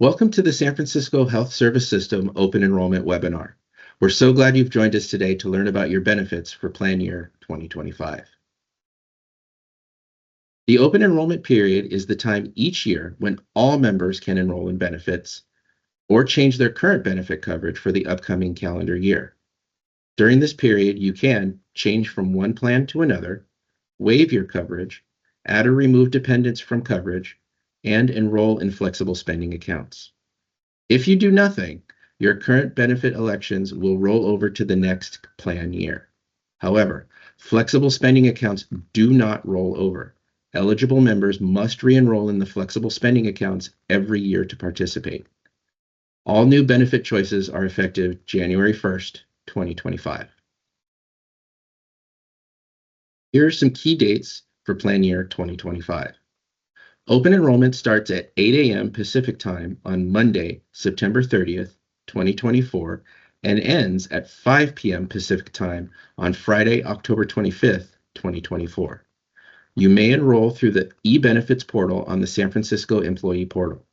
Welcome to the San Francisco Health Service System Open Enrollment webinar. We're so glad you've joined us today to learn about your benefits for plan year 2025. The open enrollment period is the time each year when all members can enroll in benefits or change their current benefit coverage for the upcoming calendar year. During this period, you can change from one plan to another, waive your coverage, add or remove dependents from coverage, and enroll in flexible spending accounts. If you do nothing, your current benefit elections will roll over to the next plan year. However, flexible spending accounts do not roll over. Eligible members must re-enroll in the flexible spending accounts every year to participate. All new benefit choices are effective January 1st, 2025. Here are some key dates for plan year 2025. Open enrollment starts at 8 a.m. Pacific Time on Monday, September 30th, 2024, and ends at 5 p.m. Pacific Time on Friday, October 25th, 2024. You may enroll through the e-benefits portal on the San Francisco Employee Portal.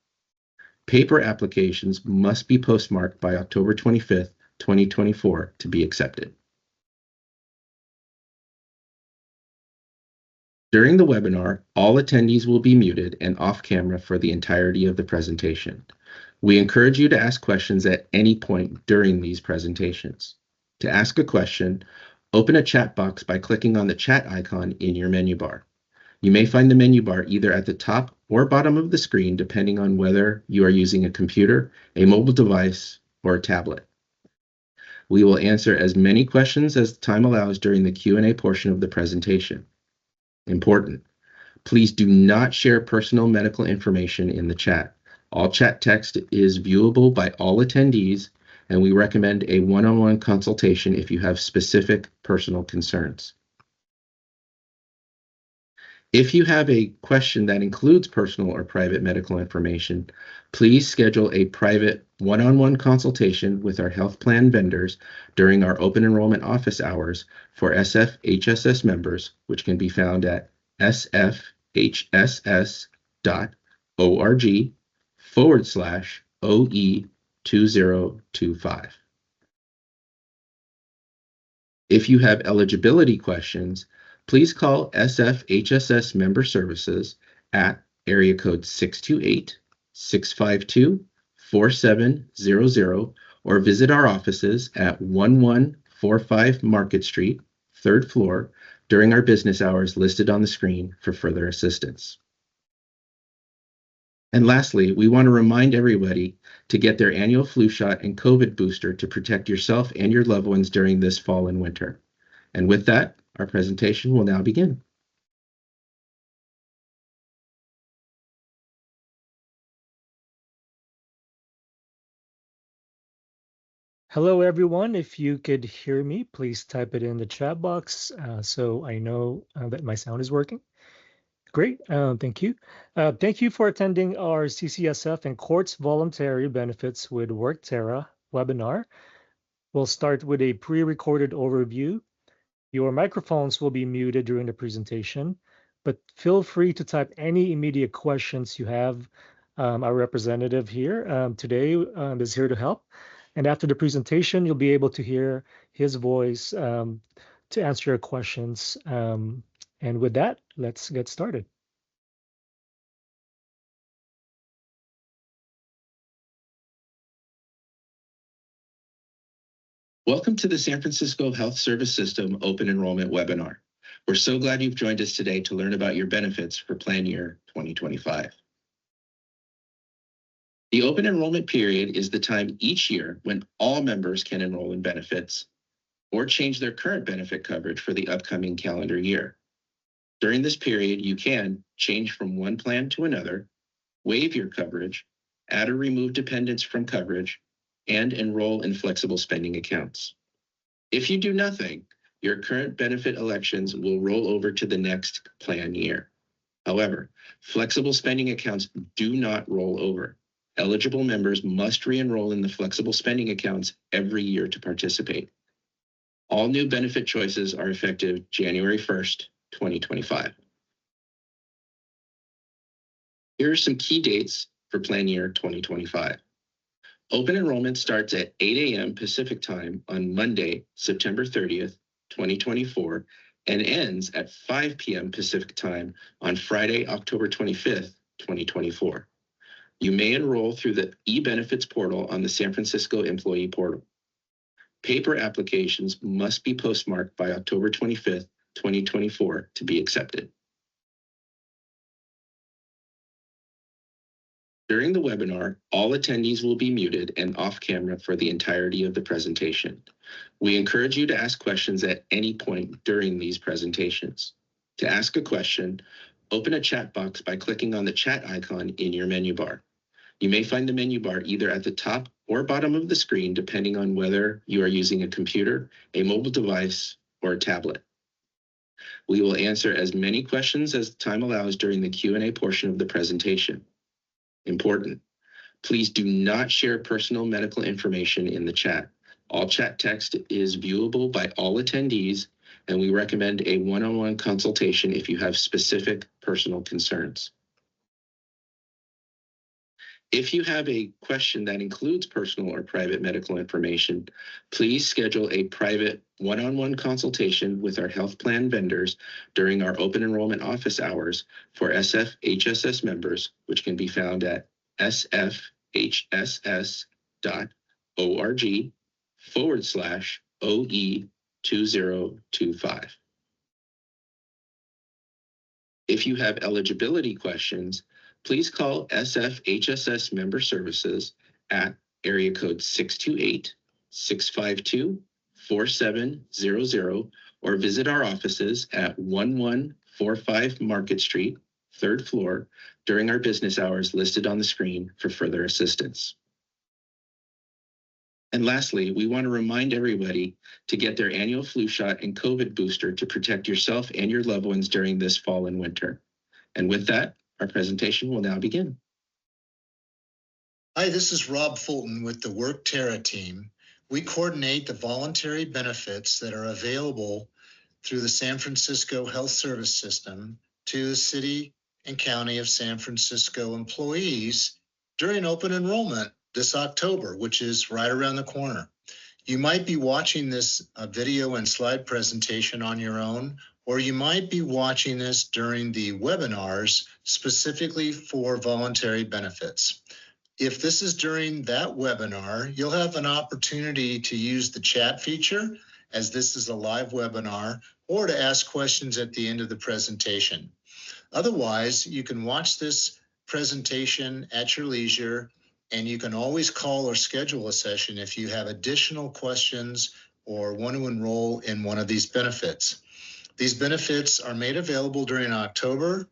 Paper applications must be postmarked by October 25th, 2024 to be accepted. During the webinar, all attendees will be muted and off camera for the entirety of the presentation. We encourage you to ask questions at any point during these presentations. To ask a question, open a chat box by clicking on the chat icon in your menu bar. You may find the menu bar either at the top or bottom of the screen, depending on whether you are using a computer, a mobile device, or a tablet. We will answer as many questions as time allows during the Q&A portion of the presentation. Important. Please do not share personal medical information in the chat. All chat text is viewable by all attendees, and we recommend a one-on-one consultation if you have specific personal concerns. If you have a question that includes personal or private medical information, please schedule a private one-on-one consultation with our health plan vendors during our open enrollment office hours for SF-HSS members, which can be found at sfhss.org/OE2025. If you have eligibility questions, please call SF-HSS Member Services at area code 628-652-4700 or visit our offices at 1145 Market Street, 3rd floor, during our business hours listed on the screen for further assistance. And lastly, we want to remind everybody to get their annual flu shot and COVID booster to protect yourself and your loved ones during this fall and winter. And with that, our presentation will now begin. Hello, everyone. If you could hear me, please type it in the chat box so I know that my sound is working. Great. Thank you. Thank you for attending our CCSF and Courts Voluntary Benefits with WorkTerra webinar. We'll start with a pre-recorded overview. Your microphones will be muted during the presentation, but feel free to type any immediate questions you have. Our representative here today is here to help. And after the presentation, you'll be able to hear his voice to answer your questions. And with that, let's get started. Welcome to the San Francisco Health Service System Open Enrollment webinar. We're so glad you've joined us today to learn about your benefits for plan year 2025. The open enrollment period is the time each year when all members can enroll in benefits or change their current benefit coverage for the upcoming calendar year. During this period, you can change from one plan to another, waive your coverage, add or remove dependents from coverage, and enroll in flexible spending accounts. If you do nothing, your current benefit elections will roll over to the next plan year. However, flexible spending accounts do not roll over. Eligible members must re-enroll in the flexible spending accounts every year to participate. All new benefit choices are effective January 1st, 2025. Here are some key dates for plan year 2025. Open enrollment starts at 8 a.m. Pacific Time on Monday, September 30th, 2024, and ends at 5 p.m. Pacific Time on Friday, October 25th, 2024. You may enroll through the e-benefits portal on the San Francisco Employee Portal. Paper applications must be postmarked by October 25th, 2024 to be accepted. During the webinar, all attendees will be muted and off camera for the entirety of the presentation. We encourage you to ask questions at any point during these presentations. To ask a question, open a chat box by clicking on the chat icon in your menu bar. You may find the menu bar either at the top or bottom of the screen, depending on whether you are using a computer, a mobile device, or a tablet. We will answer as many questions as time allows during the Q&A portion of the presentation. Important. Please do not share personal medical information in the chat. All chat text is viewable by all attendees, and we recommend a one-on-one consultation if you have specific personal concerns. If you have a question that includes personal or private medical information, please schedule a private one-on-one consultation with our health plan vendors during our open enrollment office hours for SF-HSS members, which can be found at sfhss.org/OE2025. If you have eligibility questions, please call SF-HSS Member Services at area code 628-652-4700 or visit our offices at 1145 Market Street, 3rd floor, during our business hours listed on the screen for further assistance. And lastly, we want to remind everybody to get their annual flu shot and COVID booster to protect yourself and your loved ones during this fall and winter. And with that, our presentation will now begin. Hi, this is Rob Fulton with the WorkTerra team. We coordinate the voluntary benefits that are available through the San Francisco Health Service System to the City and County of San Francisco employees during open enrollment this October, which is right around the corner. You might be watching this video and slide presentation on your own, or you might be watching this during the webinars specifically for voluntary benefits. If this is during that webinar, you'll have an opportunity to use the chat feature, as this is a live webinar, or to ask questions at the end of the presentation. Otherwise, you can watch this presentation at your leisure, and you can always call or schedule a session if you have additional questions or want to enroll in one of these benefits. These benefits are made available during October,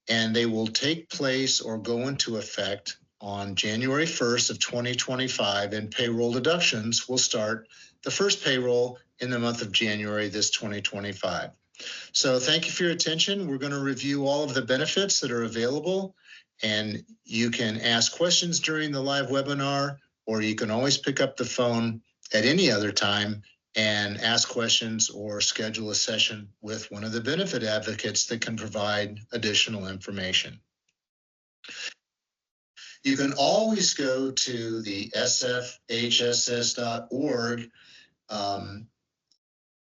and they will take place or go into effect on January 1st of 2025, and payroll deductions will start the first payroll in the month of January this 2025. So thank you for your attention. We're going to review all of the benefits that are available, and you can ask questions during the live webinar, or you can always pick up the phone at any other time and ask questions or schedule a session with one of the benefit advocates that can provide additional information. You can always go to the sfhss.org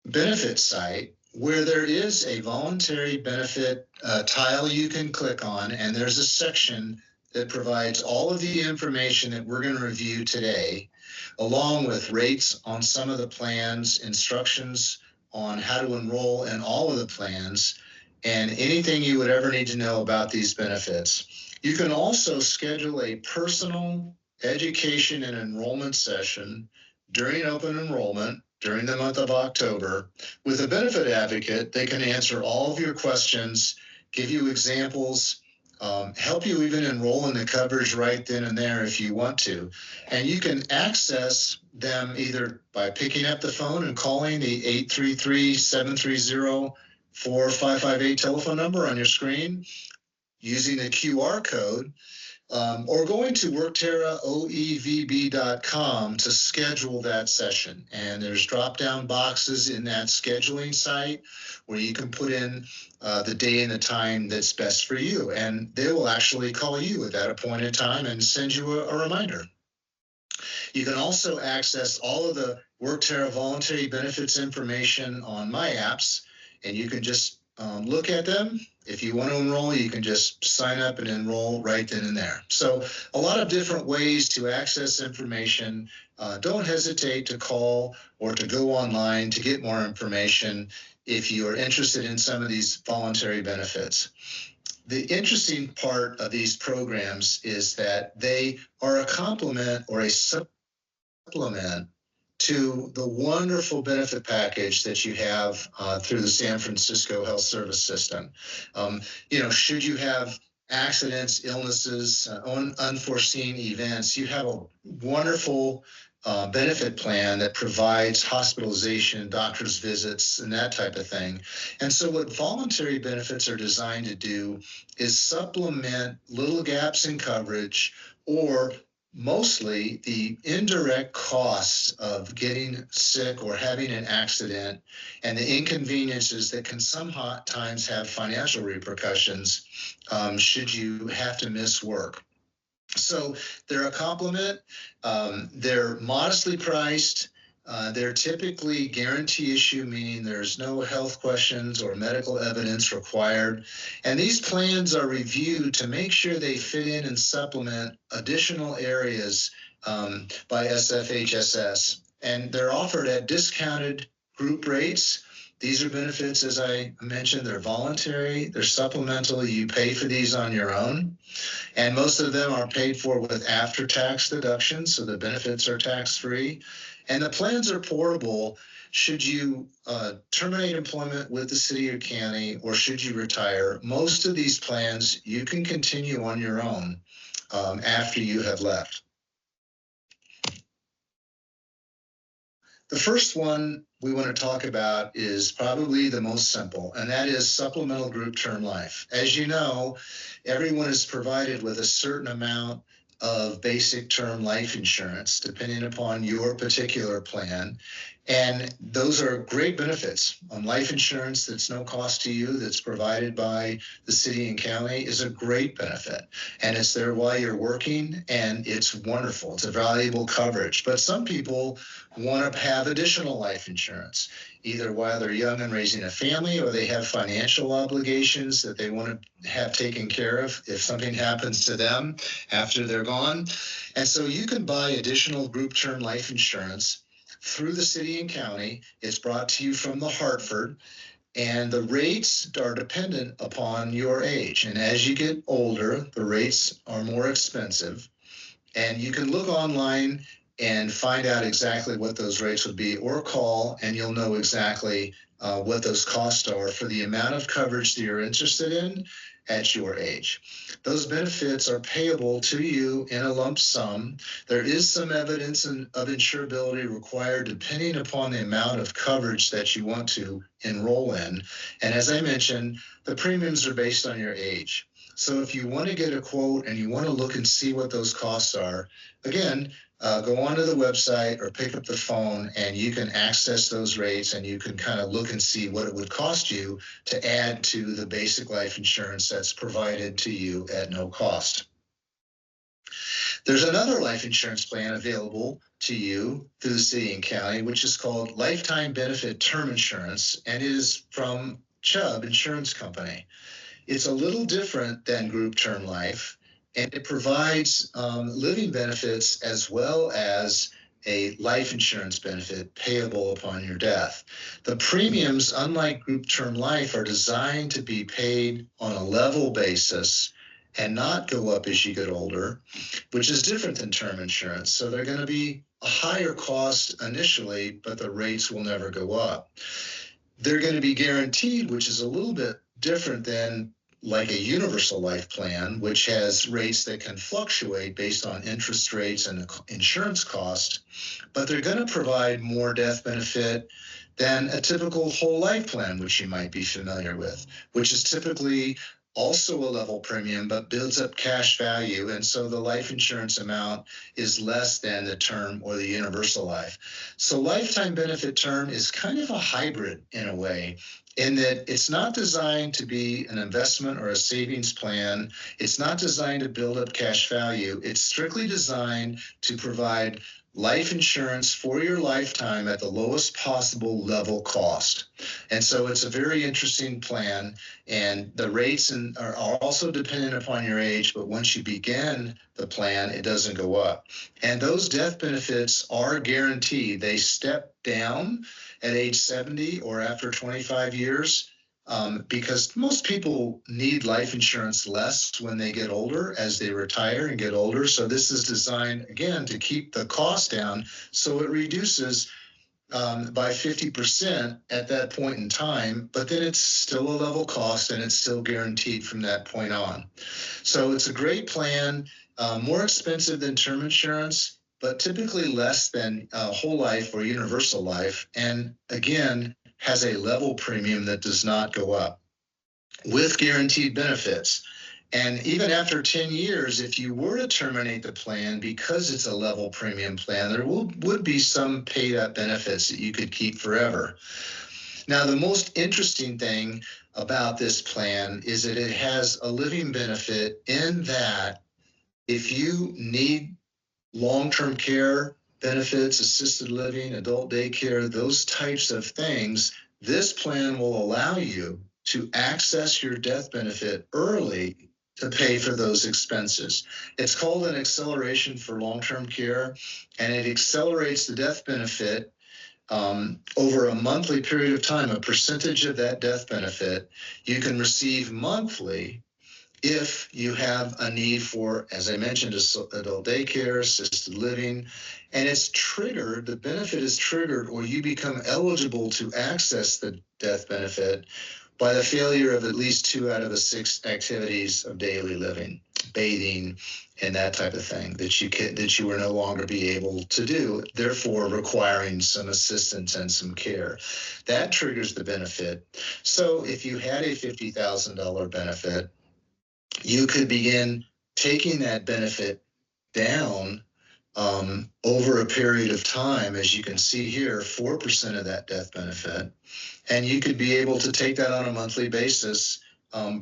benefit site, where there is a voluntary benefit tile you can click on, and there's a section that provides all of the information that we're going to review today, along with rates on some of the plans, instructions on how to enroll in all of the plans, and anything you would ever need to know about these benefits. You can also schedule a personal education and enrollment session during open enrollment during the month of October with a benefit advocate. They can answer all of your questions, give you examples, help you even enroll in the coverage right then and there if you want to. And you can access them either by picking up the phone and calling the 833-730-4558 telephone number on your screen, using the QR code, or going to workteraoevb.com to schedule that session. And there's drop-down boxes in that scheduling site where you can put in the day and the time that's best for you. And they will actually call you at that appointed time and send you a reminder. You can also access all of the WorkTera voluntary benefits information on My Apps, and you can just look at them. If you want to enroll, you can just sign up and enroll right then and there. So a lot of different ways to access information. Don't hesitate to call or to go online to get more information if you are interested in some of these voluntary benefits. The interesting part of these programs is that they are a complement or a supplement to the wonderful benefit package that you have through the San Francisco Health Service System. Should you have accidents, illnesses, unforeseen events, you have a wonderful benefit plan that provides hospitalization, doctor's visits, and that type of thing. And so what voluntary benefits are designed to do is supplement little gaps in coverage or mostly the indirect costs of getting sick or having an accident and the inconveniences that can sometimes have financial repercussions should you have to miss work. So they're a complement. They're modestly priced. They're typically guarantee issue, meaning there's no health questions or medical evidence required. And these plans are reviewed to make sure they fit in and supplement additional areas by SFHSS. And they're offered at discounted group rates. These are benefits, as I mentioned, they're voluntary, they're supplemental. You pay for these on your own. And most of them are paid for with after-tax deductions, so the benefits are tax-free. And the plans are portable should you terminate employment with the city or county, or should you retire. Most of these plans you can continue on your own after you have left. The first one we want to talk about is probably the most simple, and that is supplemental group term life. As you know, everyone is provided with a certain amount of basic term life insurance, depending upon your particular plan. And those are great benefits. Life insurance that's no cost to you, that's provided by the city and county, is a great benefit. And it's there while you're working, and it's wonderful. It's a valuable coverage. But some people want to have additional life insurance, either while they're young and raising a family, or they have financial obligations that they want to have taken care of if something happens to them after they're gone. And so you can buy additional group term life insurance through the city and county. It's brought to you from the Hartford, and the rates are dependent upon your age. And as you get older, the rates are more expensive. And you can look online and find out exactly what those rates would be, or call and you'll know exactly what those costs are for the amount of coverage that you're interested in at your age. Those benefits are payable to you in a lump sum. There is some evidence of insurability required depending upon the amount of coverage that you want to enroll in. And as I mentioned, the premiums are based on your age. So if you want to get a quote and you want to look and see what those costs are, again, go onto the website or pick up the phone and you can access those rates, and you can kind of look and see what it would cost you to add to the basic life insurance that's provided to you at no cost. There's another life insurance plan available to you through the city and county, which is called Lifetime Benefit Term Insurance, and it is from Chubb Insurance Company. It's a little different than group term life, and it provides living benefits as well as a life insurance benefit payable upon your death. The premiums, unlike group term life, are designed to be paid on a level basis and not go up as you get older, which is different than term insurance. So they're going to be a higher cost initially, but the rates will never go up. They're going to be guaranteed, which is a little bit different than like a universal life plan, which has rates that can fluctuate based on interest rates and insurance cost, but they're going to provide more death benefit than a typical whole life plan, which you might be familiar with, which is typically also a level premium, but builds up cash value. And so the life insurance amount is less than the term or the universal life. So lifetime benefit term is kind of a hybrid in a way, in that it's not designed to be an investment or a savings plan. It's not designed to build up cash value. It's strictly designed to provide life insurance for your lifetime at the lowest possible level cost. And so it's a very interesting plan, and the rates are also dependent upon your age, but once you begin the plan, it doesn't go up. And those death benefits are guaranteed. They step down at age 70 or after 25 years. Because most people need life insurance less when they get older, as they retire and get older. So this is designed, again, to keep the cost down. So it reduces by 50% at that point in time, but then it's still a level cost and it's still guaranteed from that point on. So it's a great plan, more expensive than term insurance, but typically less than whole life or universal life. And again, has a level premium that does not go up with guaranteed benefits. And even after 10 years, if you were to terminate the plan because it's a level premium plan, there would be some paid up benefits that you could keep forever. Now, the most interesting thing about this plan is that it has a living benefit in that if you need long-term care benefits, assisted living, adult daycare, those types of things, this plan will allow you to access your death benefit early to pay for those expenses. It's called an acceleration for long-term care, and it accelerates the death benefit over a monthly period of time. A percentage of that death benefit you can receive monthly if you have a need for, as I mentioned, adult daycare, assisted living, and it's triggered, the benefit is triggered, or you become eligible to access the death benefit by the failure of at least 2 out of the 6 activities of daily living, bathing, and that type of thing that you will no longer be able to do, therefore requiring some assistance and some care. That triggers the benefit. So if you had a $50,000 benefit, you could begin taking that benefit down over a period of time, as you can see here, 4% of that death benefit. And you could be able to take that on a monthly basis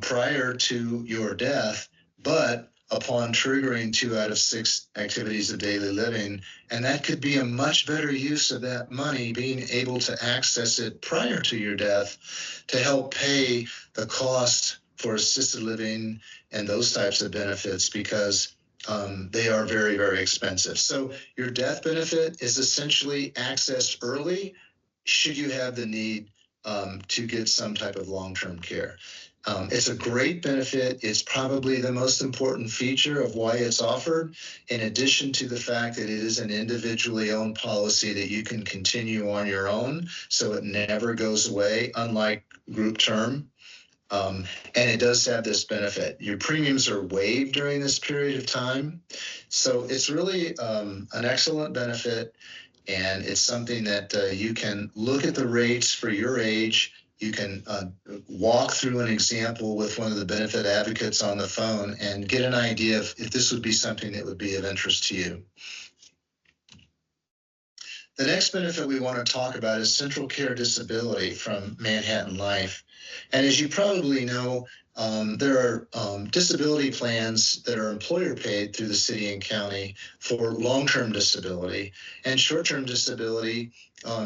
prior to your death, but upon triggering 2 out of 6 activities of daily living. And that could be a much better use of that money, being able to access it prior to your death to help pay the cost for assisted living and those types of benefits, because they are very, very expensive. So your death benefit is essentially accessed early should you have the need to get some type of long-term care. It's a great benefit. It's probably the most important feature of why it's offered, in addition to the fact that it is an individually owned policy that you can continue on your own, so it never goes away, unlike group term. And it does have this benefit. Your premiums are waived during this period of time. So it's really an excellent benefit, and it's something that you can look at the rates for your age. You can walk through an example with one of the benefit advocates on the phone and get an idea if this would be something that would be of interest to you. The next benefit we want to talk about is Central Care Disability from Manhattan Life. And as you probably know, there are disability plans that are employer paid through the city and county for long-term disability. And short-term disability,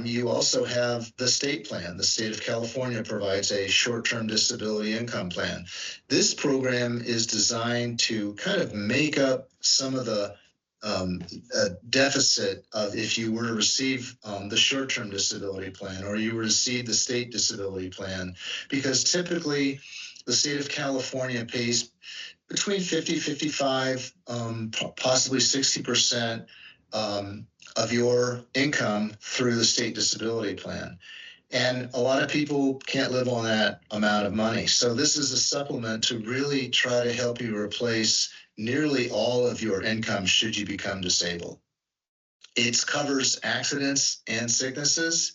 you also have the state plan. The state of California provides a short-term disability income plan. This program is designed to kind of make up some of the deficit of if you were to receive the short-term disability plan, or you were to receive the state disability plan, because typically the state of California pays between 50, 55, possibly 60% of your income through the state disability plan. And a lot of people can't live on that amount of money. So this is a supplement to really try to help you replace nearly all of your income should you become disabled. It covers accidents and sicknesses,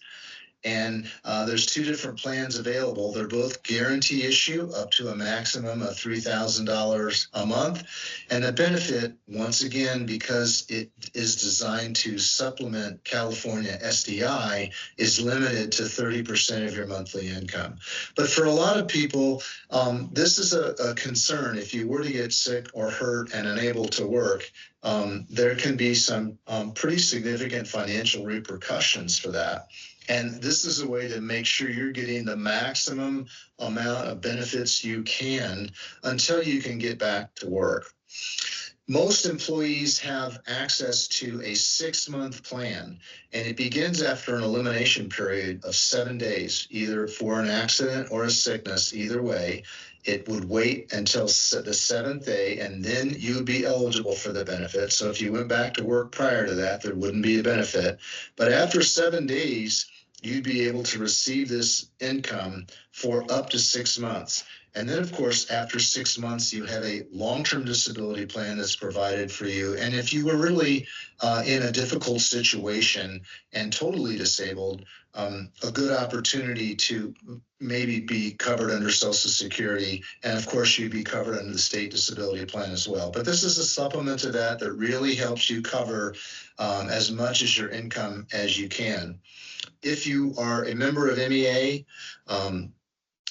And there's two different plans available. They're both guarantee issue up to a maximum of $3,000 a month. And the benefit, once again, because it is designed to supplement California SDI, is limited to 30% of your monthly income. But for a lot of people, this is a concern. If you were to get sick or hurt and unable to work, there can be some pretty significant financial repercussions for that. And this is a way to make sure you're getting the maximum amount of benefits you can until you can get back to work. Most employees have access to a 6-month plan, and it begins after an elimination period of 7 days, either for an accident or a sickness. Either way, it would wait until the 7th day, and then you would be eligible for the benefit. So if you went back to work prior to that, there wouldn't be a benefit. But after 7 days, you'd be able to receive this income for up to 6 months. And then, of course, after 6 months, you have a long-term disability plan that's provided for you. And if you were really in a difficult situation and totally disabled, a good opportunity to maybe be covered under Social Security. And of course, you'd be covered under the state disability plan as well. But this is a supplement to that that really helps you cover as much as your income as you can. If you are a member of MEA,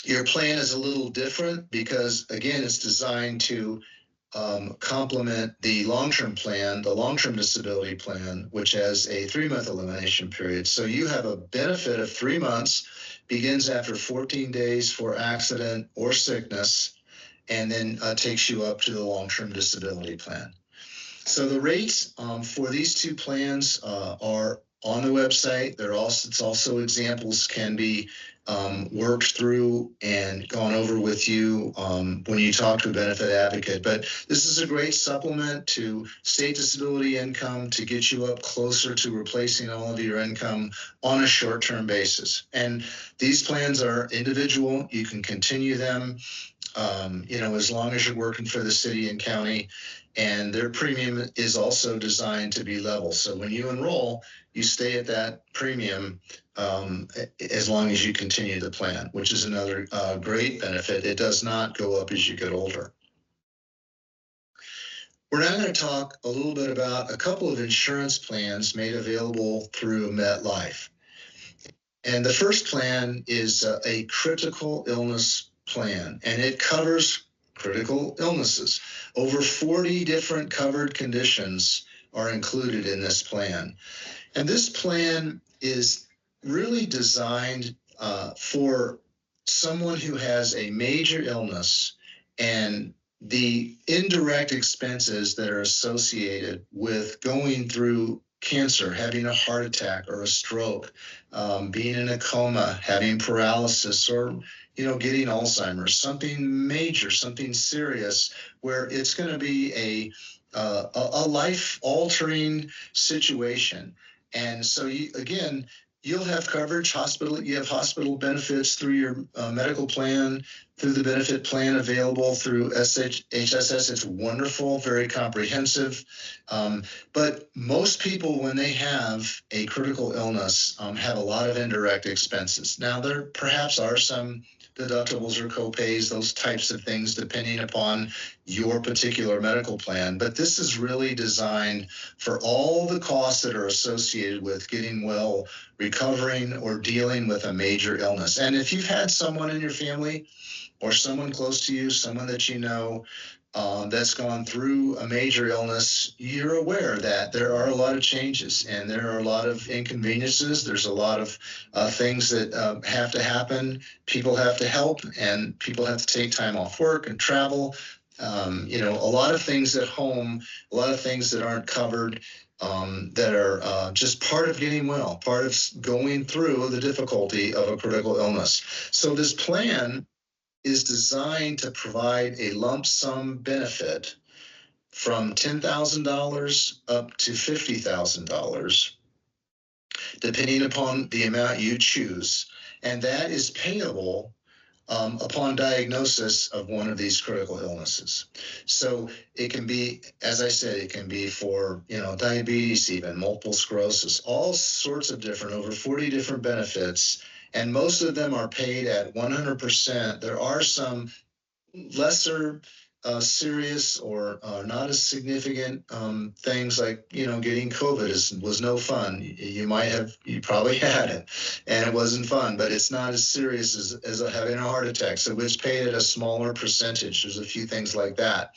your plan is a little different because, again, it's designed to complement the long-term plan, the long-term disability plan, which has a 3-month elimination period. So you have a benefit of 3 months, begins after 14 days for accident or sickness, and then takes you up to the long-term disability plan. So the rates for these two plans are on the website. It's also examples can be worked through and gone over with you when you talk to a benefit advocate. But this is a great supplement to state disability income to get you up closer to replacing all of your income on a short-term basis. And these plans are individual. You can continue them, as long as you're working for the city and county. And their premium is also designed to be level. So when you enroll, you stay at that premium as long as you continue the plan, which is another great benefit. It does not go up as you get older. We're now going to talk a little bit about a couple of insurance plans made available through MetLife. And the first plan is a critical illness plan, and it covers critical illnesses. Over 40 different covered conditions are included in this plan. And this plan is really designed for someone who has a major illness and the indirect expenses that are associated with going through cancer, having a heart attack or a stroke, being in a coma, having paralysis, or getting Alzheimer's, something major, something serious, where it's going to be a life-altering situation. And so, you'll have coverage. You have hospital benefits through your medical plan, through the benefit plan available through HSS. It's wonderful, very comprehensive. But most people, when they have a critical illness, have a lot of indirect expenses. Now, there perhaps are some deductibles or copays, those types of things, depending upon your particular medical plan. But this is really designed for all the costs that are associated with getting well, recovering, or dealing with a major illness. And if you've had someone in your family or someone close to you, someone that you know, that's gone through a major illness, you're aware that there are a lot of changes and there are a lot of inconveniences. There's a lot of things that have to happen. People have to help, and people have to take time off work and travel. A lot of things at home, a lot of things that aren't covered, that are just part of getting well, part of going through the difficulty of a critical illness. So this plan is designed to provide a lump sum benefit from $10,000 up to $50,000, depending upon the amount you choose. And that is payable upon diagnosis of one of these critical illnesses. So it can be, as I said, it can be for, diabetes, even multiple sclerosis, all sorts of different, over 40 different benefits, and most of them are paid at 100%. There are some lesser serious or not as significant things like getting COVID was no fun. You probably had it, and it wasn't fun, but it's not as serious as having a heart attack. So it's paid at a smaller percentage. There's a few things like that.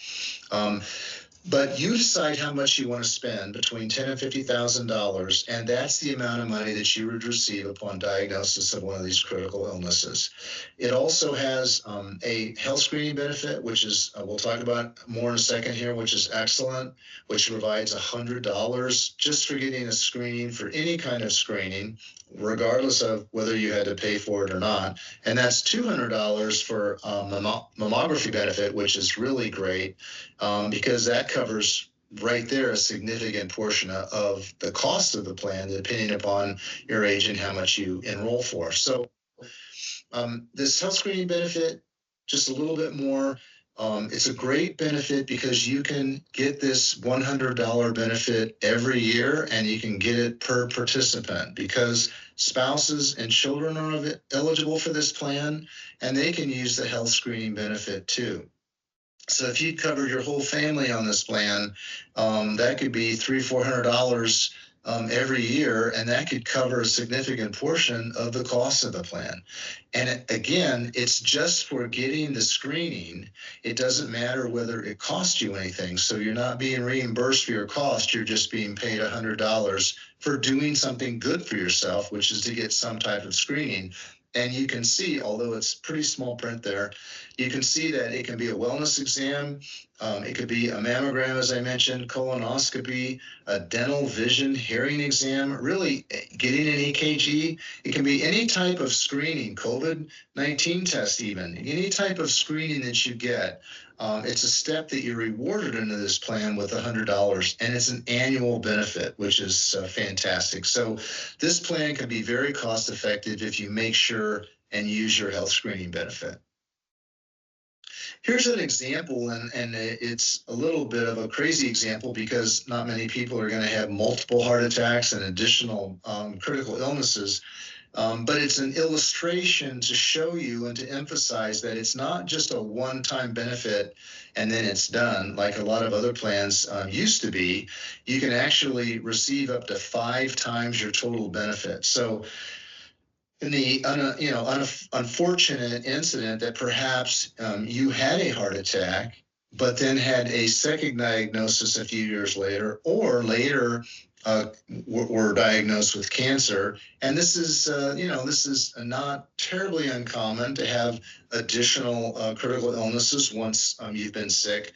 But you decide how much you want to spend between $10,000 and $50,000, and that's the amount of money that you would receive upon diagnosis of one of these critical illnesses. It also has a health screening benefit, which is we'll talk about more in a second here, which is excellent, which provides $100 just for getting a screening for any kind of screening, regardless of whether you had to pay for it or not. And that's $200 for mammography benefit, which is really great because that covers right there a significant portion of the cost of the plan, depending upon your age and how much you enroll for. So this health screening benefit, just a little bit more. It's a great benefit because you can get this $100 benefit every year, and you can get it per participant because spouses and children are eligible for this plan, and they can use the health screening benefit too. So if you covered your whole family on this plan, that could be $300-400 every year, and that could cover a significant portion of the cost of the plan. And again, it's just for getting the screening. It doesn't matter whether it costs you anything. So you're not being reimbursed for your cost. You're just being paid $100 for doing something good for yourself, which is to get some type of screening. And you can see, although it's pretty small print there, you can see that it can be a wellness exam. It could be a mammogram, as I mentioned, colonoscopy, a dental, vision, hearing exam, really getting an EKG. It can be any type of screening, COVID-19 test even, any type of screening that you get. It's a step that you're rewarded under this plan with $100, and it's an annual benefit, which is fantastic. So this plan can be very cost effective if you make sure and use your health screening benefit. Here's an example, and it's a little bit of a crazy example because not many people are going to have multiple heart attacks and additional critical illnesses. But it's an illustration to show you and to emphasize that it's not just a one-time benefit and then it's done like a lot of other plans used to be. You can actually receive up to 5 times your total benefit. So in the unfortunate incident that perhaps you had a heart attack, but then had a second diagnosis a few years later, or later were diagnosed with cancer. And this is not terribly uncommon to have additional critical illnesses once you've been sick.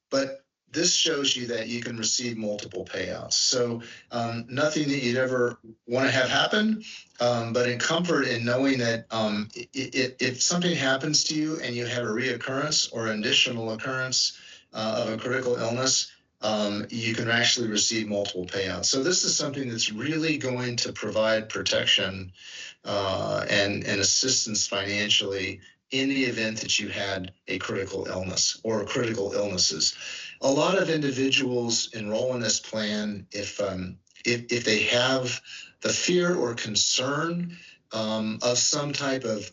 But this shows you that you can receive multiple payouts. So nothing that you'd ever want to have happen, but in comfort in knowing that if something happens to you and you have a reoccurrence or an additional occurrence of a critical illness, you can actually receive multiple payouts. So this is something that's really going to provide protection and assistance financially in the event that you had a critical illness or critical illnesses. A lot of individuals enroll in this plan if they have the fear or concern of some type of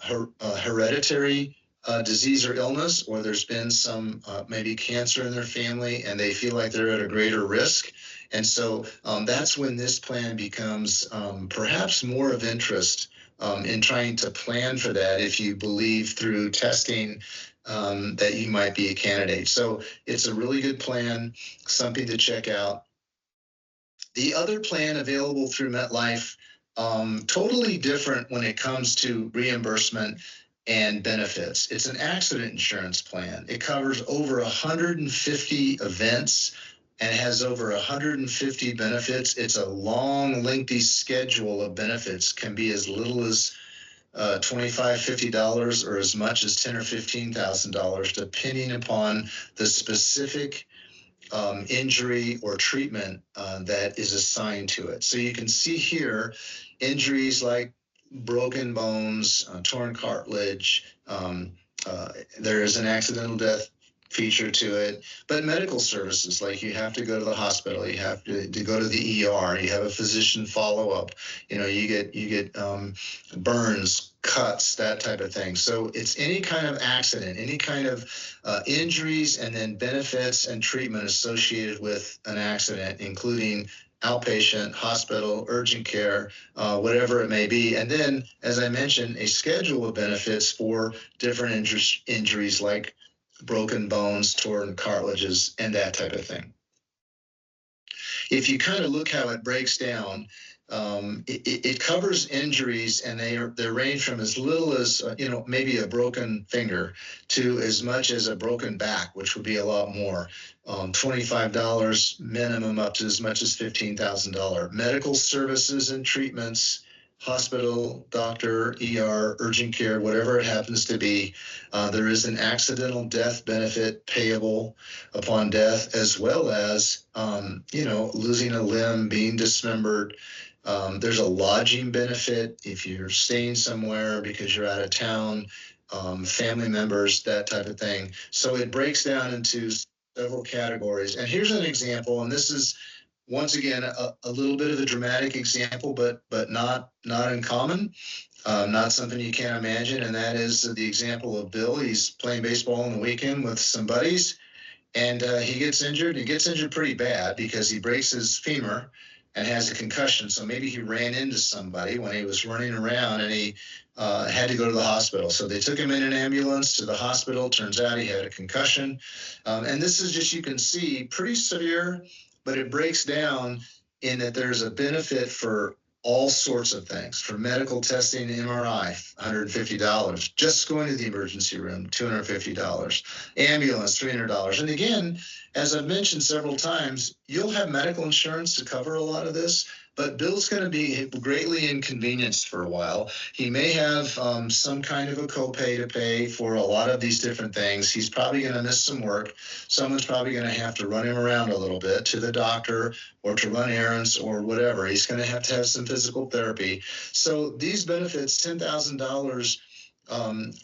hereditary disease or illness, or there's been some maybe cancer in their family and they feel like they're at a greater risk. And so that's when this plan becomes perhaps more of interest in trying to plan for that if you believe through testing that you might be a candidate. So it's a really good plan, something to check out. The other plan available through MetLife, totally different when it comes to reimbursement and benefits. It's an accident insurance plan. It covers over 150 events and has over 150 benefits. It's a long, lengthy schedule of benefits, can be as little as $25, $50 or as much as $10,000 or $15,000, depending upon the specific injury or treatment that is assigned to it. So you can see here injuries like broken bones, torn cartilage. There is an accidental death feature to it, but medical services, like you have to go to the hospital, you have to go to the ER, you have a physician follow-up, you get burns, cuts, that type of thing. So it's any kind of accident, any kind of injuries, and then benefits and treatment associated with an accident, including outpatient, hospital, urgent care, whatever it may be. And then, as I mentioned, a schedule of benefits for different injuries like broken bones, torn cartilages, and that type of thing. If you kind of look how it breaks down, it covers injuries, and they range from as little as maybe a broken finger to as much as a broken back, which would be a lot more. $25 minimum up to as much as $15,000. Medical services and treatments, hospital, doctor, ER, urgent care, whatever it happens to be. There is an accidental death benefit payable upon death, as well as, losing a limb, being dismembered. There's a lodging benefit if you're staying somewhere because you're out of town, family members, that type of thing. So it breaks down into several categories. And here's an example, and this is, once again, a little bit of a dramatic example, but not uncommon, not something you can't imagine. And that is the example of Bill. He's playing baseball on the weekend with some buddies, and he gets injured. He gets injured pretty bad because he breaks his femur and has a concussion. So maybe he ran into somebody when he was running around, and he had to go to the hospital. So they took him in an ambulance to the hospital. Turns out he had a concussion. And this is just, you can see, pretty severe, but it breaks down in that there's a benefit for all sorts of things. For medical testing, MRI, $150. Just going to the emergency room, $250. Ambulance, $300. And again, as I've mentioned several times, you'll have medical insurance to cover a lot of this, but Bill's going to be greatly inconvenienced for a while. He may have some kind of a copay to pay for a lot of these different things. He's probably going to miss some work. Someone's probably going to have to run him around a little bit to the doctor or to run errands or whatever. He's going to have some physical therapy. So these benefits, $10,000,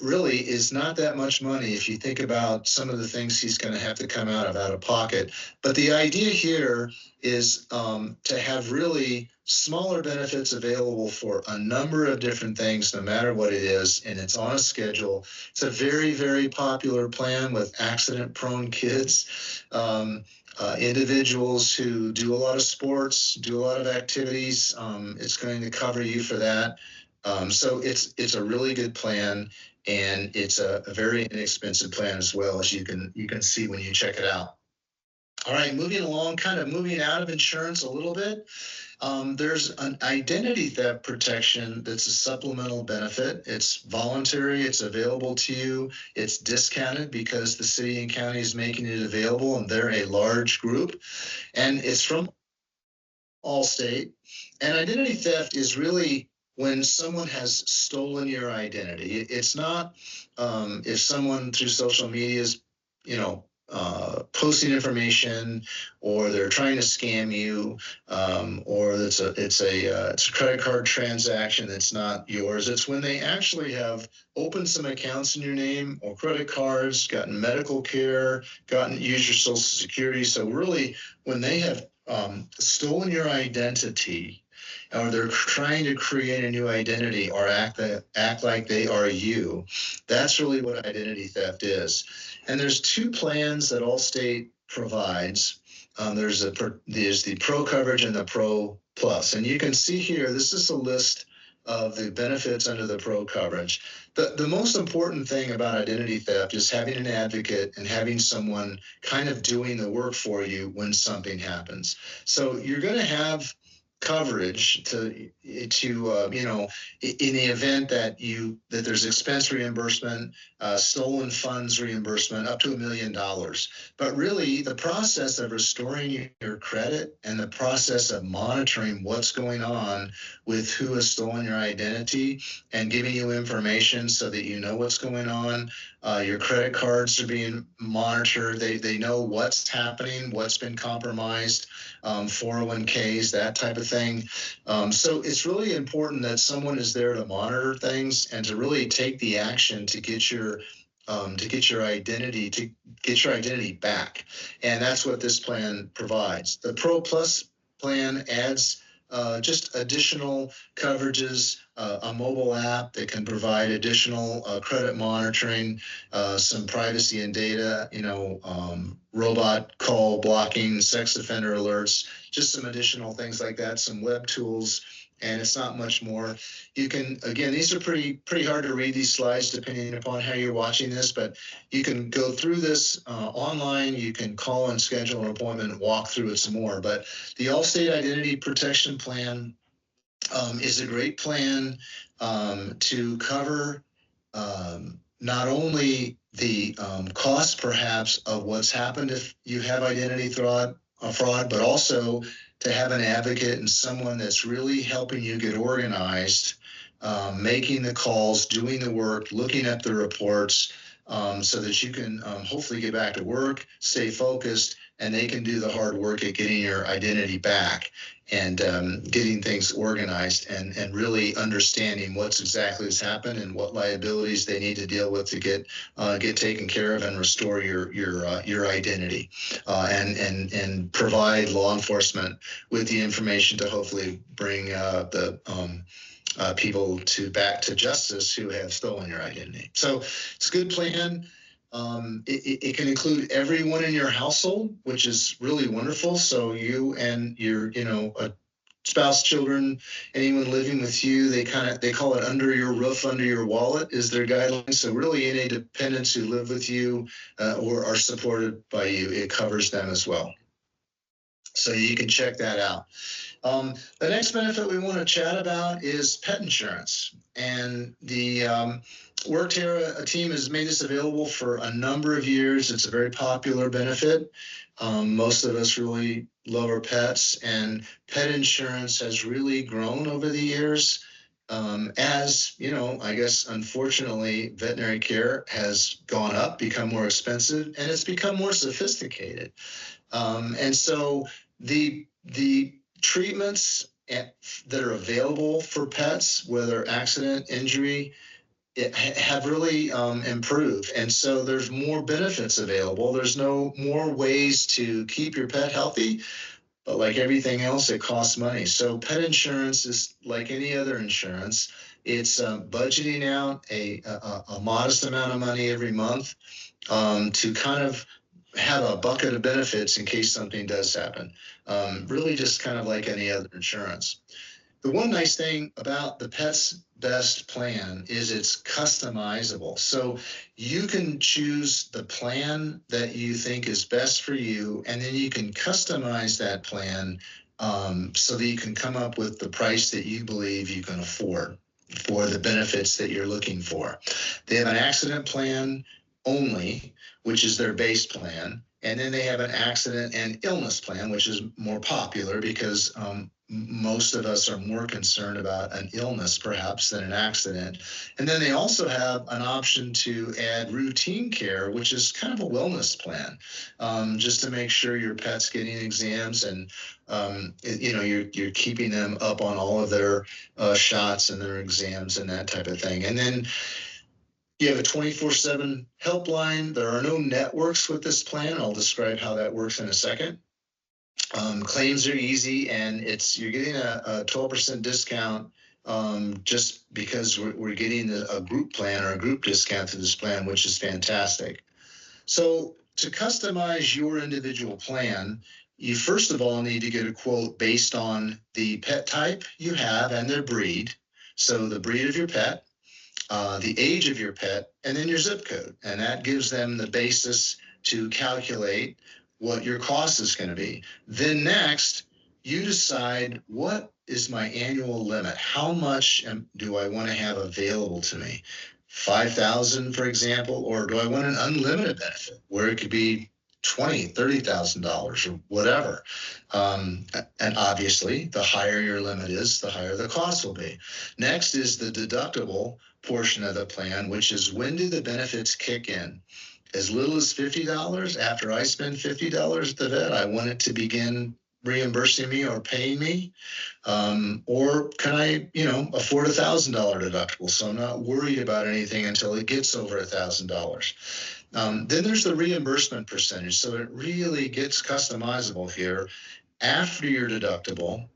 really is not that much money if you think about some of the things he's going to have to come out of pocket. But the idea here is to have really smaller benefits available for a number of different things, no matter what it is, and it's on a schedule. It's a very, very popular plan with accident-prone kids, individuals who do a lot of sports, do a lot of activities. It's going to cover you for that. So it's a really good plan, and it's a very inexpensive plan as well, as you can see when you check it out. All right, moving along, kind of moving out of insurance a little bit. There's an identity theft protection that's a supplemental benefit. It's voluntary, it's available to you, it's discounted because the city and county is making it available, and they're a large group, and it's from Allstate. And identity theft is really when someone has stolen your identity. It's not if someone through social media is, posting information, or they're trying to scam you, or it's a credit card transaction that's not yours. It's when they actually have opened some accounts in your name or credit cards, gotten medical care, used your Social Security. So really, when they have stolen your identity, or they're trying to create a new identity or act like they are you, that's really what identity theft is. And there's two plans that Allstate provides. There's the Pro coverage and the Pro Plus. And you can see here, this is a list of the benefits under the Pro coverage. The most important thing about identity theft is having an advocate and having someone kind of doing the work for you when something happens. So you're going to have coverage to in the event that there's expense reimbursement, stolen funds reimbursement, up to $1 million. But really, the process of restoring your credit and the process of monitoring what's going on with who has stolen your identity and giving you information so that you know what's going on, Your credit cards are being monitored. They know what's happening, what's been compromised, 401ks, that type of thing. So it's really important that someone is there to monitor things and to really take the action to get your identity back. And that's what this plan provides. The Pro Plus plan adds just additional coverages, a mobile app that can provide additional credit monitoring, some privacy and data, robot call blocking, sex offender alerts, just some additional things like that, some web tools, and it's not much more. You can, again, these are pretty hard to read, these slides, depending upon how you're watching this, but you can go through this online. You can call and schedule an appointment and walk through it some more. But the Allstate Identity Protection Plan is a great plan to cover not only the cost, perhaps, of what's happened if you have identity fraud, but also to have an advocate and someone that's really helping you get organized, making the calls, doing the work, looking at the reports, so that you can hopefully get back to work, stay focused, and they can do the hard work at getting your identity back and getting things organized and really understanding what's exactly has happened and what liabilities they need to deal with to get taken care of and restore your identity and provide law enforcement with the information to hopefully bring the people back to justice who have stolen your identity. So it's a good plan. It can include everyone in your household, which is really wonderful. So you and your, spouse, children, anyone living with you, they call it under your roof, under your wallet is their guideline. So really any dependents who live with you or are supported by you, it covers them as well. So you can check that out. The next benefit we want to chat about is pet insurance. And the Workterra team has made this available for a number of years. It's a very popular benefit. Most of us really love our pets, and pet insurance has really grown over the years. As I guess, unfortunately, veterinary care has gone up, become more expensive, and it's become more sophisticated. And so the treatments that are available for pets, whether accident, injury, have really improved. And so there's more benefits available. There's no more ways to keep your pet healthy, but like everything else, it costs money. So pet insurance is like any other insurance. It's budgeting out a modest amount of money every month to kind of have a bucket of benefits in case something does happen. Really just kind of like any other insurance. The one nice thing about the Pets Best plan is it's customizable. So you can choose the plan that you think is best for you, and then you can customize that plan so that you can come up with the price that you believe you can afford for the benefits that you're looking for. They have an accident plan only, which is their base plan. And then they have an accident and illness plan, which is more popular because most of us are more concerned about an illness perhaps than an accident. And then they also have an option to add routine care, which is kind of a wellness plan, just to make sure your pet's getting exams and you're keeping them up on all of their shots and their exams and that type of thing. And then you have a 24/7 helpline. There are no networks with this plan. I'll describe how that works in a second. Claims are easy, and you're getting a 12% discount just because we're getting a group plan or a group discount to this plan, which is fantastic. So to customize your individual plan, you first of all need to get a quote based on the pet type you have and their breed. So the breed of your pet, the age of your pet, and then your zip code. And that gives them the basis to calculate what your cost is going to be. Then next, you decide, what is my annual limit? How much do I want to have available to me? $5,000, for example, or do I want an unlimited benefit where it could be $20,000, $30,000 or whatever. And obviously, the higher your limit is, the higher the cost will be. Next is the deductible portion of the plan, which is when do the benefits kick in? As little as $50 after I spend $50 at the vet, I want it to begin reimbursing me or paying me. Or can I, afford $1,000 deductible? So I'm not worried about anything until it gets over $1,000. Then there's the reimbursement percentage. So it really gets customizable here. After your deductible,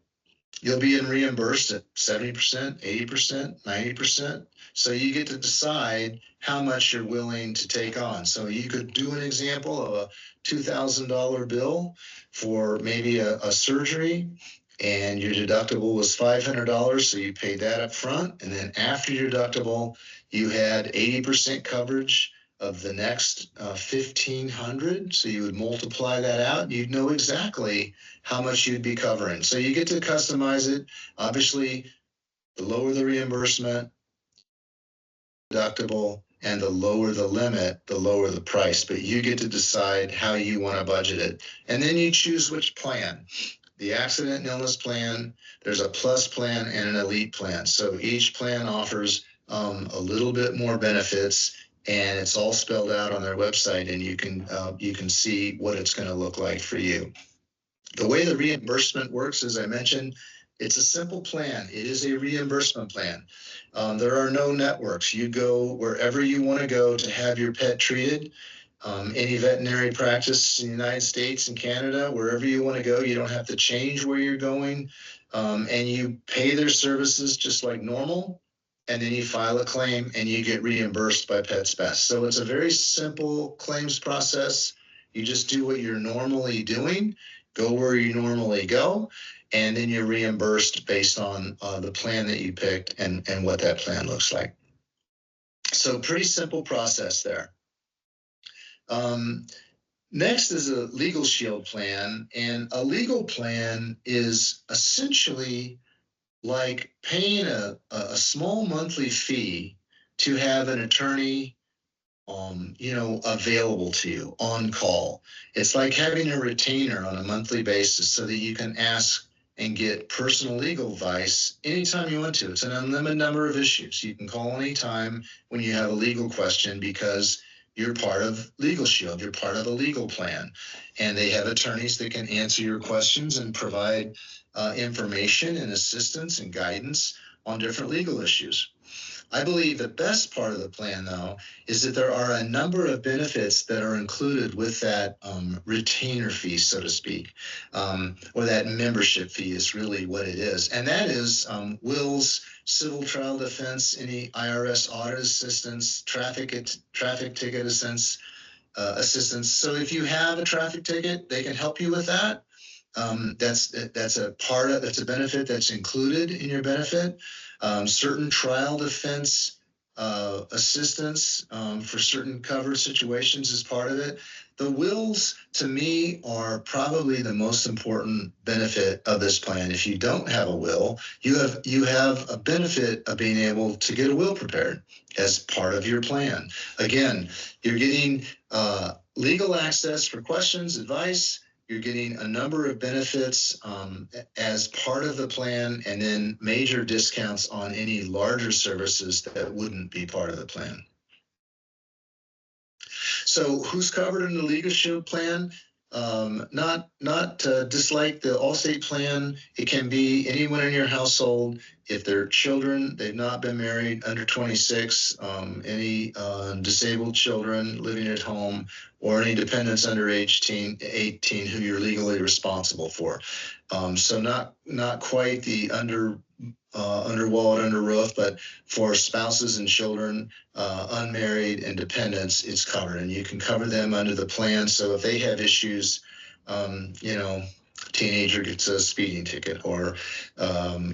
you'll be reimbursed at 70%, 80%, 90%. So you get to decide how much you're willing to take on. So you could do an example of a $2,000 bill for maybe a surgery, and your deductible was $500, so you paid that up front. And then after your deductible, you had 80% coverage of the next $1,500. So you would multiply that out, and you'd know exactly how much you'd be covering. So you get to customize it. Obviously, the lower the reimbursement, deductible, and the lower the limit, the lower the price. But you get to decide how you want to budget it. And then you choose which plan. The accident and illness plan, there's a plus plan and an elite plan. So each plan offers a little bit more benefits, and it's all spelled out on their website, and you can see what it's going to look like for you. The way the reimbursement works, as I mentioned, it's a simple plan. It is a reimbursement plan. There are no networks. You go wherever you want to go to have your pet treated. Any veterinary practice in the United States and Canada, wherever you want to go, you don't have to change where you're going. And you pay their services just like normal. And then you file a claim and you get reimbursed by Pets Best. So it's a very simple claims process. You just do what you're normally doing, go where you normally go, and then you're reimbursed based on the plan that you picked and what that plan looks like. So pretty simple process there. Next is a legal shield plan, and a legal plan is essentially like paying a small monthly fee to have an attorney available to you on call. It's like having a retainer on a monthly basis so that you can ask and get personal legal advice anytime you want to. It's an unlimited number of issues. You can call anytime when you have a legal question because you're part of Legal Shield. You're part of a legal plan. And they have attorneys that can answer your questions and provide information and assistance and guidance on different legal issues. I believe the best part of the plan, though, is that there are a number of benefits that are included with that retainer fee, so to speak, or that membership fee is really what it is. And that is wills, civil trial defense, any IRS audit assistance, traffic ticket assistance. So if you have a traffic ticket, they can help you with that. That's a benefit that's included in your benefit. Certain trial defense assistance for certain covered situations is part of it. The wills, to me, are probably the most important benefit of this plan. If you don't have a will, you have a benefit of being able to get a will prepared as part of your plan. Again, you're getting legal access for questions, advice. You're getting a number of benefits as part of the plan, and then major discounts on any larger services that wouldn't be part of the plan. So who's covered in the Legal Shield plan? Not dislike the Allstate plan. It can be anyone in your household. If they're children, they've not been married, under 26, any disabled children living at home, or any dependents under age 18 who you're legally responsible for. So not quite the under wallet, under roof, but for spouses and children, unmarried and dependents, it's covered, and you can cover them under the plan. So if they have issues, teenager gets a speeding ticket, or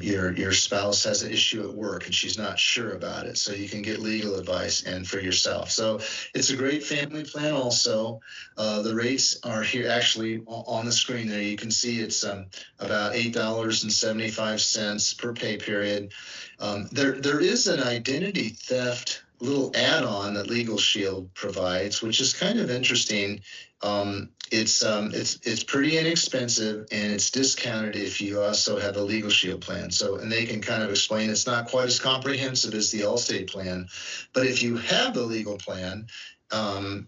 your spouse has an issue at work and she's not sure about it, so you can get legal advice and for yourself. So it's a great family plan. Also, the rates are here actually on the screen there. You can see it's about $8.75 per pay period. There is an identity theft little add-on that Legal Shield provides, which is kind of interesting. it's pretty inexpensive, and it's discounted if you also have a Legal Shield plan. So, and they can kind of explain it's not quite as comprehensive as the Allstate plan, but if you have the legal plan,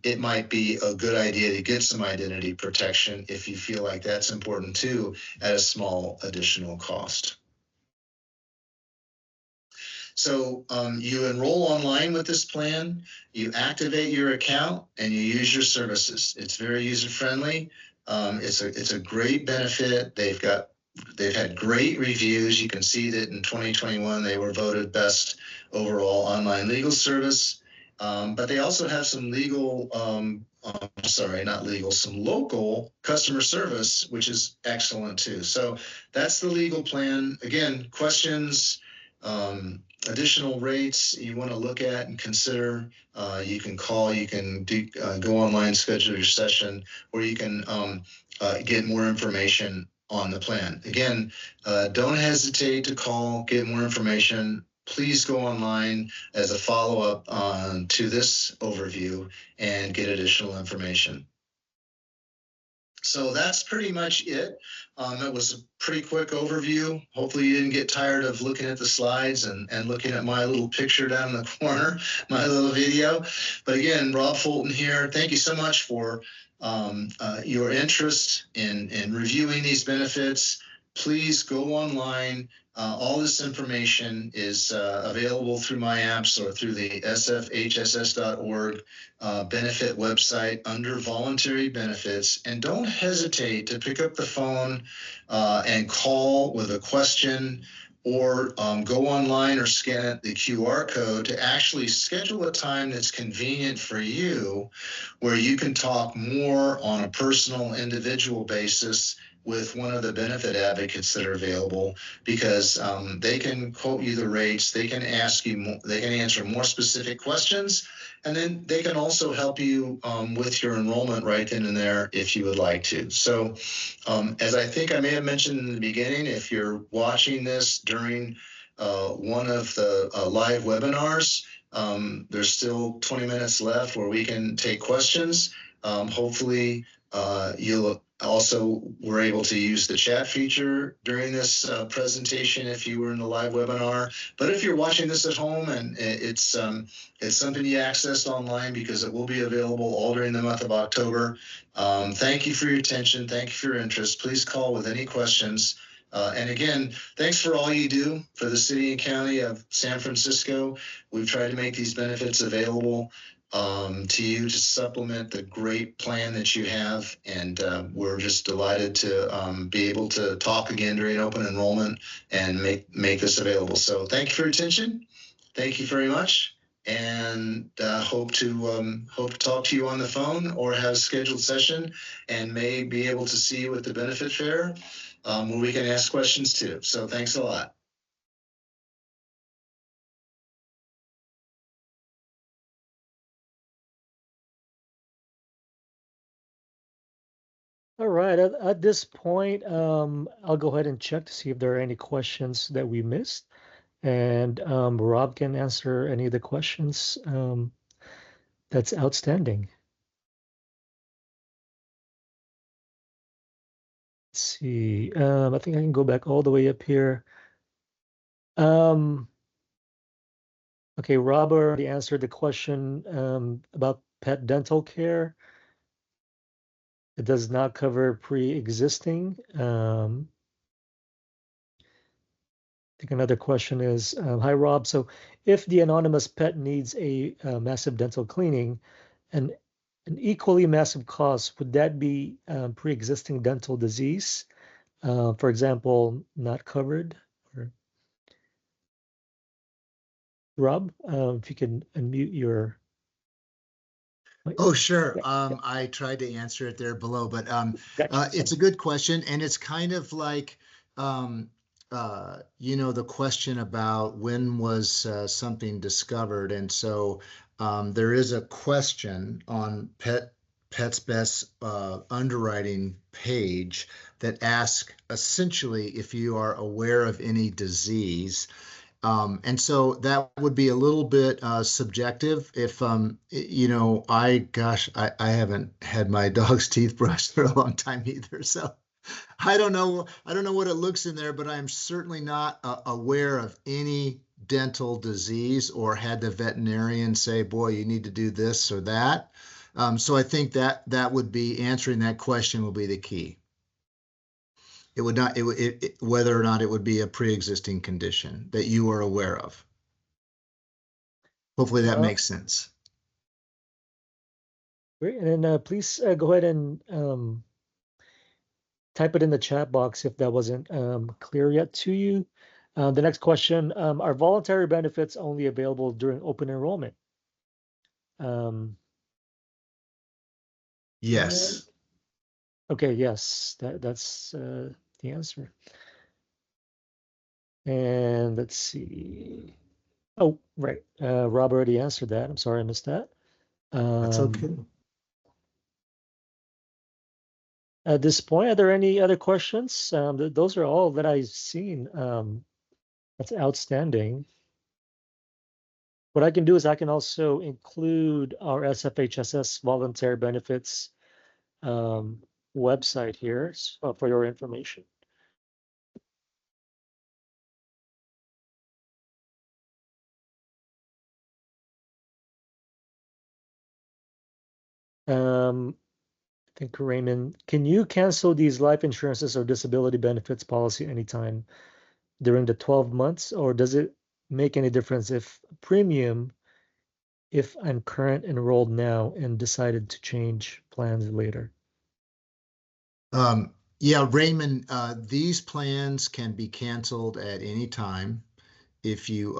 it might be a good idea to get some identity protection if you feel like that's important too, at a small additional cost. So you enroll online with this plan, you activate your account, and you use your services. It's very user-friendly. It's a great benefit. They've had great reviews. You can see that in 2021 they were voted best overall online legal service. But they also have some some local customer service, which is excellent too. So that's the legal plan. Again, questions, additional rates you want to look at and consider, you can call, you can go online, schedule your session, or you can get more information on the plan. Again, don't hesitate to call, get more information. Please go online as a follow-up to this overview and get additional information. So that's pretty much it. It was a pretty quick overview. Hopefully you didn't get tired of looking at the slides and looking at my little picture down in the corner, my little video. But again, Rob Fulton here. Thank you so much for your interest in reviewing these benefits. Please go online. All this information is available through my apps or through the sfhss.org benefit website under voluntary benefits. And don't hesitate to pick up the phone and call with a question, or go online or scan the QR code to actually schedule a time that's convenient for you, where you can talk more on a personal, individual basis with one of the benefit advocates that are available, because they can quote you the rates, they can ask you more, they can answer more specific questions, and then they can also help you with your enrollment right then and there if you would like to. So as I think I may have mentioned in the beginning, if you're watching this during one of the live webinars, there's still 20 minutes left where we can take questions. Hopefully you'll also were able to use the chat feature during this presentation if you were in the live webinar. But if you're watching this at home and it's something you accessed online, because it will be available all during the month of October. Thank you for your attention. Thank you for your interest. Please call with any questions. And again, thanks for all you do for the city and county of San Francisco. We've tried to make these benefits available to you to supplement the great plan that you have, and we're just delighted to be able to talk again during open enrollment and make this available. So thank you for your attention. Thank you very much, and hope to talk to you on the phone or have a scheduled session, and may be able to see you at the benefit fair where we can ask questions too. So thanks a lot. All right, at this point, I'll go ahead and check to see if there are any questions that we missed. And Rob can answer any of the questions that's outstanding. Let's see, I think I can go back all the way up here. Okay, Rob already answered the question about pet dental care. It does not cover pre-existing. I think another question is, hi Rob, so if the anonymous pet needs a massive dental cleaning and an equally massive cost, would that be pre-existing dental disease? For example, not covered? Or... Rob, if you can unmute your... Oh, sure. Yeah. I tried to answer it there below, but Gotcha. it's a good question. And it's kind of like, you know, the question about when was something discovered. And so there is a question on Pet's Best underwriting page that asks essentially if you are aware of any disease. And so that would be a little bit subjective. If I haven't had my dog's teeth brushed for a long time either, so I don't know. I don't know what it looks in there, but I'm certainly not aware of any dental disease or had the veterinarian say, "Boy, you need to do this or that." So I think that would be answering that question will be the key. It would not, whether or not it would be a pre-existing condition that you are aware of. Hopefully that makes sense. Great. And then please go ahead and type it in the chat box if that wasn't clear yet to you. The next question, are voluntary benefits only available during open enrollment? Yes. Okay, yes, that's the answer. And let's see. Oh, right. Rob already answered that. I'm sorry I missed that. That's okay. At this point, are there any other questions? Those are all that I've seen. That's outstanding. What I can do is I can also include our SFHSS voluntary benefits website here for your information. I think Raymond, can you cancel these life insurances or disability benefits policy anytime during the 12 months, or does it make any difference if I'm current enrolled now and decided to change plans later? Yeah, Raymond, these plans can be canceled at any time. If you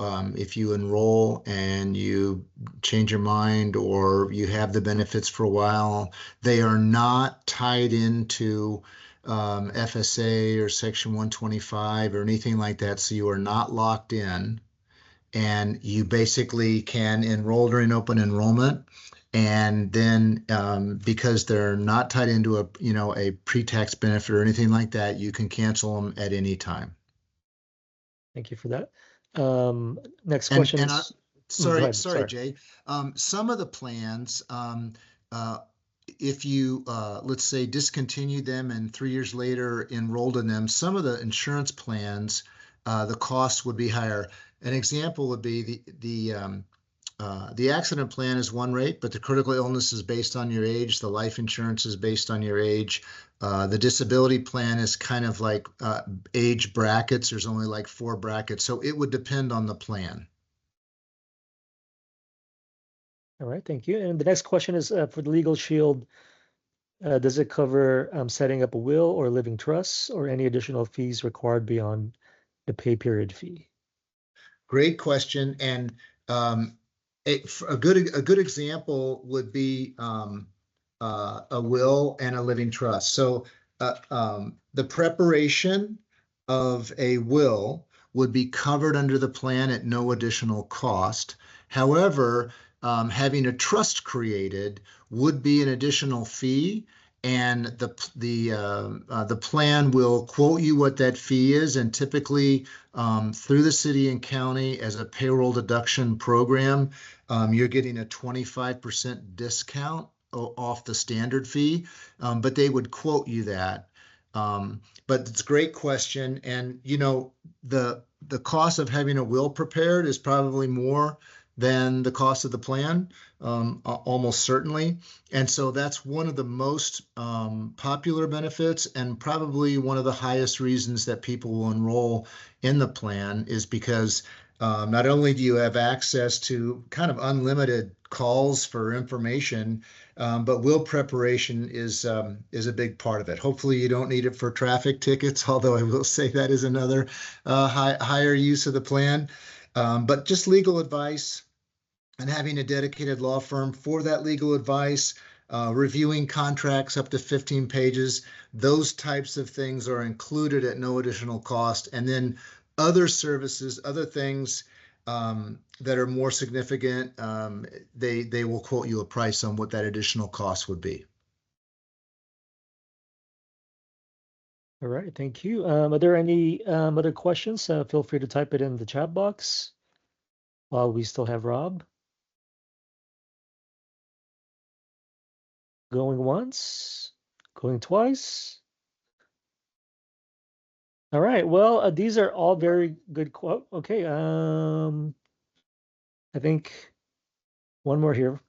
enroll and you change your mind or you have the benefits for a while, they are not tied into FSA or Section 125 or anything like that. So you are not locked in, and you basically can enroll during open enrollment. And then because they're not tied into a pre-tax benefit or anything like that, you can cancel them at any time. Thank you for that. Next question And is. sorry, Sorry. Jay. Some of the plans, if you let's say discontinued them and 3 years later enrolled in them, some of the insurance plans, the cost would be higher. An example would be the accident plan is one rate, but the critical illness is based on your age. The life insurance is based on your age. The disability plan is kind of like age brackets. There's only like 4 brackets. So it would depend on the plan. All right, thank you. And the next question is for the Legal Shield. Does it cover setting up a will or living trusts or any additional fees required beyond the pay period fee? Great question. And a good example would be a will and a living trust. So the preparation of a will would be covered under the plan at no additional cost. However, having a trust created would be an additional fee, and the plan will quote you what that fee is, and typically through the city and county as a payroll deduction program, you're getting a 25% discount off the standard fee, but they would quote you that. But it's a great question, and the cost of having a will prepared is probably more than the cost of the plan, almost certainly. And so that's one of the most popular benefits, and probably one of the highest reasons that people will enroll in the plan is because not only do you have access to kind of unlimited calls for information, but will preparation is a big part of it. Hopefully you don't need it for traffic tickets, although I will say that is another higher use of the plan. But just legal advice and having a dedicated law firm for that legal advice, reviewing contracts up to 15 pages, those types of things are included at no additional cost. And then other services, other things that are more significant, they will quote you a price on what that additional cost would be. All right, thank you. Are there any other questions? Feel free to type it in the chat box while we still have Rob. Going once, going twice. All right, well, these are all very good quote. Okay, I think one more here.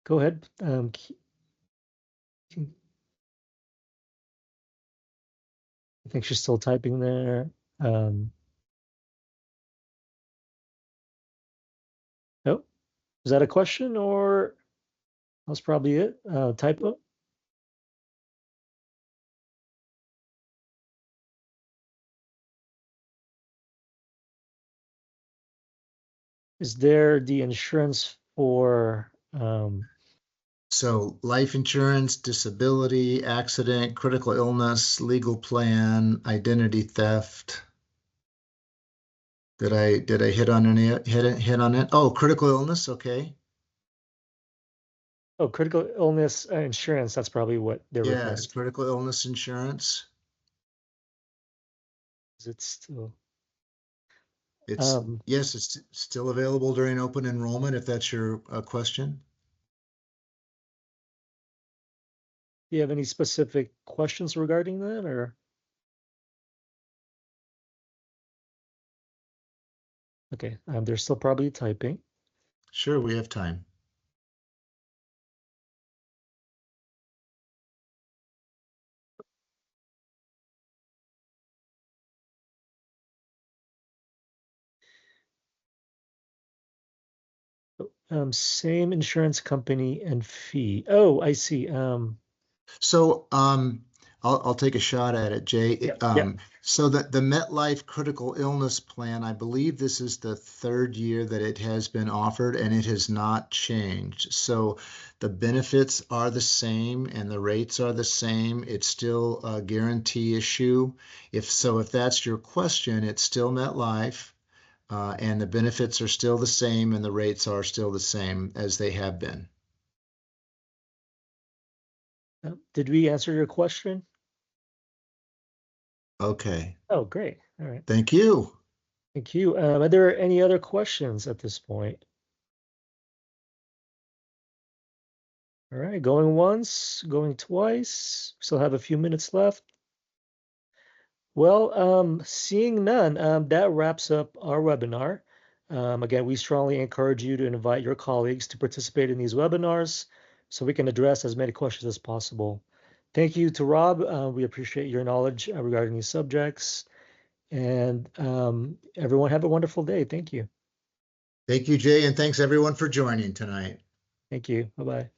Go ahead. I think she's still typing there. Oh, is that a question or that's probably it? Typo? Is there the insurance for So life insurance, disability, accident, critical illness, legal plan, identity theft. Did I hit on hit on it? Oh, critical illness. Okay. critical illness insurance? That's probably what they're referring Yes, to. critical illness insurance. Is it still? It's yes, it's still available during open enrollment if that's your question. Do you have any specific questions regarding that, or? Okay, they're still probably typing. Sure, we have time. Same insurance company and fee. Oh, I see. So I'll take a shot at it, Jay. Yeah. So the MetLife critical illness plan, I believe this is the third year that it has been offered and it has not changed. So the benefits are the same and the rates are the same. It's still a guarantee issue. If that's your question, it's still MetLife. And the benefits are still the same and the rates are still the same as they have been. Did we answer your question? Okay. Oh, great. All right. Thank you. Thank you. Are there any other questions at this point? All right, going once, going twice. Still have a few minutes left. Well, seeing none, that wraps up our webinar. Again, we strongly encourage you to invite your colleagues to participate in these webinars so we can address as many questions as possible. Thank you to Rob. We appreciate your knowledge regarding these subjects. And everyone have a wonderful day. Thank you. Thank you, Jay, and thanks everyone for joining tonight. Thank you. Bye-bye.